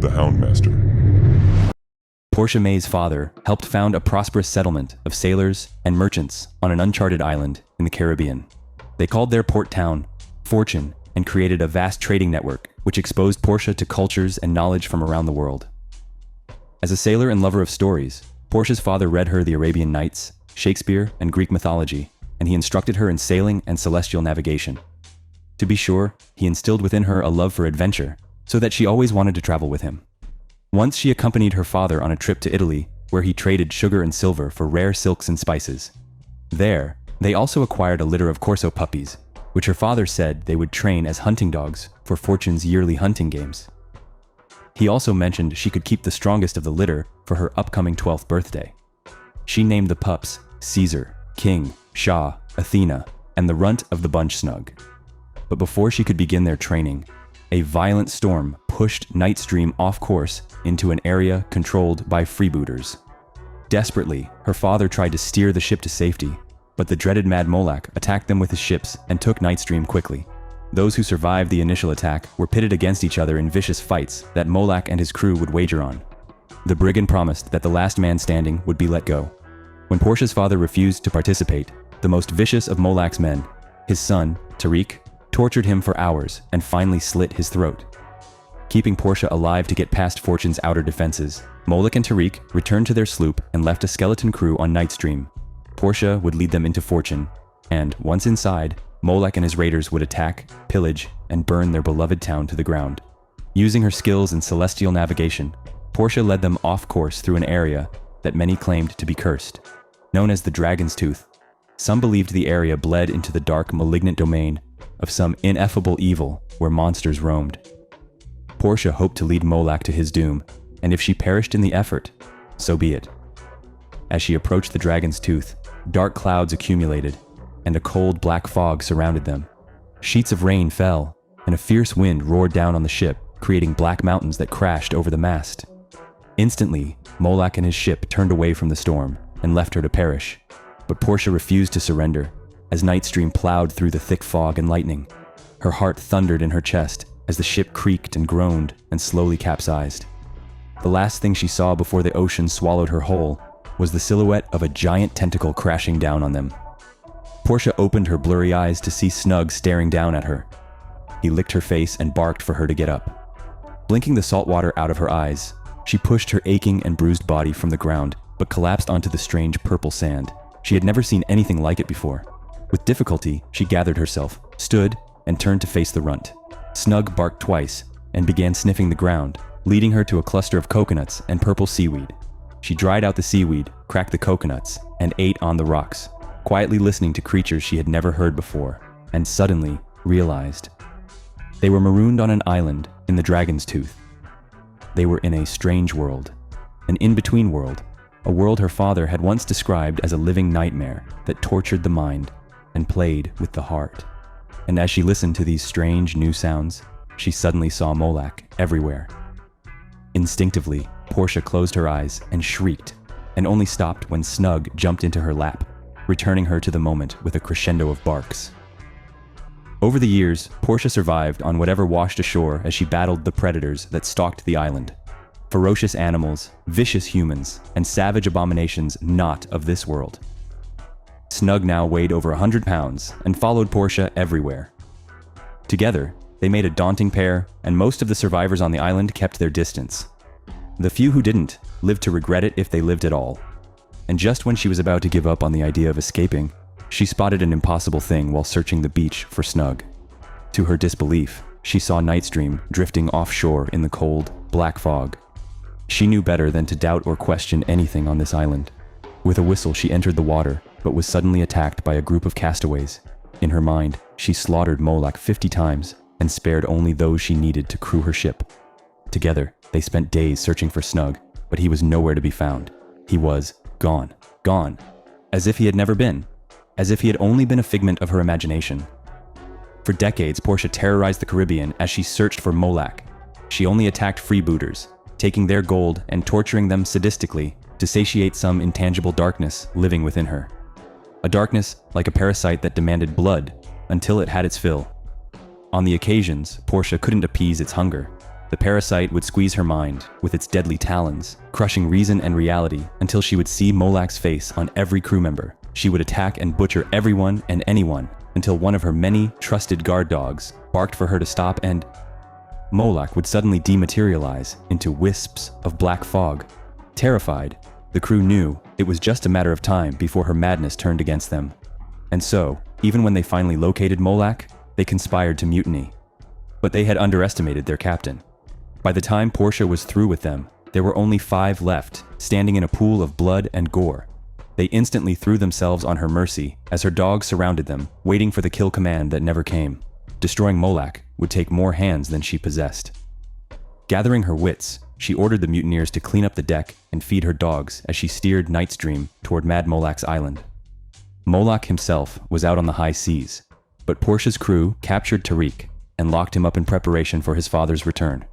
the Houndmaster. Portia Maye's father helped found a prosperous settlement of sailors and merchants on an uncharted island in the Caribbean. They called their port town Fortune and created a vast trading network which exposed Portia to cultures and knowledge from around the world. As a sailor and lover of stories, Portia's father read her the Arabian Nights, Shakespeare, and Greek mythology, and he instructed her in sailing and celestial navigation. To be sure, he instilled within her a love for adventure, so that she always wanted to travel with him. Once she accompanied her father on a trip to Italy, where he traded sugar and silver for rare silks and spices. There, they also acquired a litter of Corso puppies, which her father said they would train as hunting dogs for Fortune's yearly hunting games. He also mentioned she could keep the strongest of the litter for her upcoming 12th birthday. She named the pups Caesar, King, Shah, Athena, and the runt of the bunch Snug. But before she could begin their training, a violent storm pushed Nightstream off course into an area controlled by freebooters. Desperately, her father tried to steer the ship to safety, but the dreaded Mad Molak attacked them with his ships and took Nightstream quickly. Those who survived the initial attack were pitted against each other in vicious fights that Molak and his crew would wager on. The brigand promised that the last man standing would be let go. When Portia's father refused to participate, the most vicious of Molak's men, his son, Tariq, tortured him for hours and finally slit his throat. Keeping Portia alive to get past Fortune's outer defenses, Molak and Tariq returned to their sloop and left a skeleton crew on Nightstream. Portia would lead them into Fortune, and once inside, Molak and his raiders would attack, pillage, and burn their beloved town to the ground. Using her skills in celestial navigation, Portia led them off course through an area that many claimed to be cursed, known as the Dragon's Tooth. Some believed the area bled into the dark, malignant domain of some ineffable evil where monsters roamed. Portia hoped to lead Molak to his doom, and if she perished in the effort, so be it. As she approached the Dragon's Tooth, dark clouds accumulated, and a cold black fog surrounded them. Sheets of rain fell, and a fierce wind roared down on the ship, creating black mountains that crashed over the mast. Instantly, Molak and his ship turned away from the storm and left her to perish, but Portia refused to surrender. As Nightstream plowed through the thick fog and lightning, her heart thundered in her chest as the ship creaked and groaned and slowly capsized. The last thing she saw before the ocean swallowed her whole was the silhouette of a giant tentacle crashing down on them. Portia opened her blurry eyes to see Snug staring down at her. He licked her face and barked for her to get up. Blinking the salt water out of her eyes, she pushed her aching and bruised body from the ground, but collapsed onto the strange purple sand. She had never seen anything like it before. With difficulty, she gathered herself, stood, and turned to face the runt. Snug barked twice and began sniffing the ground, leading her to a cluster of coconuts and purple seaweed. She dried out the seaweed, cracked the coconuts, and ate on the rocks, quietly listening to creatures she had never heard before, and suddenly realized. They were marooned on an island in the Dragon's Tooth. They were in a strange world, an in-between world, a world her father had once described as a living nightmare that tortured the mind and played with the heart. And as she listened to these strange new sounds, she suddenly saw Molak everywhere. Instinctively, Portia closed her eyes and shrieked, and only stopped when Snug jumped into her lap, returning her to the moment with a crescendo of barks. Over the years, Portia survived on whatever washed ashore as she battled the predators that stalked the island. Ferocious animals, vicious humans, and savage abominations not of this world. Snug now weighed over 100 pounds and followed Portia everywhere. Together, they made a daunting pair, and most of the survivors on the island kept their distance. The few who didn't lived to regret it if they lived at all. And just when she was about to give up on the idea of escaping, she spotted an impossible thing while searching the beach for Snug. To her disbelief, she saw Nightstream drifting offshore in the cold, black fog. She knew better than to doubt or question anything on this island. With a whistle, she entered the water, but was suddenly attacked by a group of castaways. In her mind, she slaughtered Molak 50 times and spared only those she needed to crew her ship. Together, they spent days searching for Snug, but he was nowhere to be found. He was gone, as if he had never been, as if he had only been a figment of her imagination. For decades, Portia terrorized the Caribbean as she searched for Molak. She only attacked freebooters, taking their gold and torturing them sadistically to satiate some intangible darkness living within her. A darkness like a parasite that demanded blood until it had its fill. On the occasions, Portia couldn't appease its hunger. The parasite would squeeze her mind with its deadly talons, crushing reason and reality until she would see Molak's face on every crew member. She would attack and butcher everyone and anyone until one of her many trusted guard dogs barked for her to stop, and Molak would suddenly dematerialize into wisps of black fog. Terrified, the crew knew it was just a matter of time before her madness turned against them. And so, even when they finally located Molak, they conspired to mutiny. But they had underestimated their captain. By the time Portia was through with them, there were only 5 left, standing in a pool of blood and gore. They instantly threw themselves on her mercy as her dogs surrounded them, waiting for the kill command that never came. Destroying Molak would take more hands than she possessed. Gathering her wits, she ordered the mutineers to clean up the deck and feed her dogs as she steered Night's Dream toward Mad Molak's island. Molak himself was out on the high seas, but Portia's crew captured Tariq and locked him up in preparation for his father's return.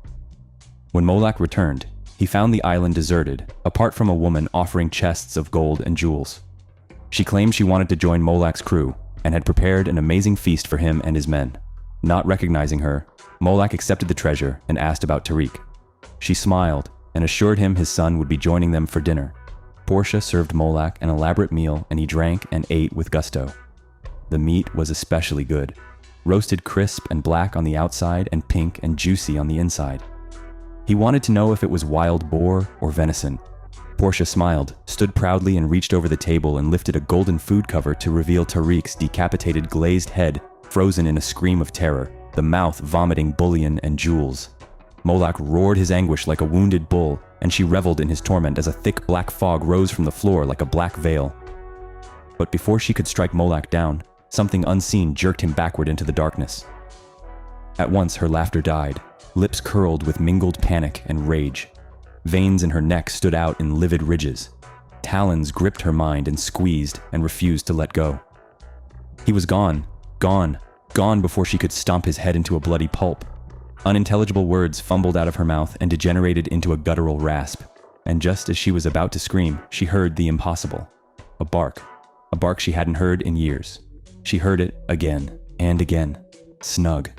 When Molak returned, he found the island deserted, apart from a woman offering chests of gold and jewels. She claimed she wanted to join Molak's crew and had prepared an amazing feast for him and his men. Not recognizing her, Molak accepted the treasure and asked about Tariq. She smiled and assured him his son would be joining them for dinner. Portia served Molak an elaborate meal and he drank and ate with gusto. The meat was especially good, roasted crisp and black on the outside and pink and juicy on the inside. He wanted to know if it was wild boar or venison. Portia smiled, stood proudly and reached over the table and lifted a golden food cover to reveal Tariq's decapitated glazed head frozen in a scream of terror, the mouth vomiting bullion and jewels. Molak roared his anguish like a wounded bull, and she reveled in his torment as a thick black fog rose from the floor like a black veil. But before she could strike Molak down, something unseen jerked him backward into the darkness. At once her laughter died, lips curled with mingled panic and rage. Veins in her neck stood out in livid ridges. Talons gripped her mind and squeezed and refused to let go. He was gone before she could stomp his head into a bloody pulp. Unintelligible words fumbled out of her mouth and degenerated into a guttural rasp. And just as she was about to scream, she heard the impossible. A bark she hadn't heard in years. She heard it again and again, snug.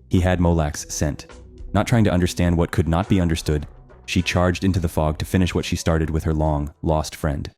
He had Molak's scent. Not trying to understand what could not be understood, she charged into the fog to finish what she started with her long, lost friend.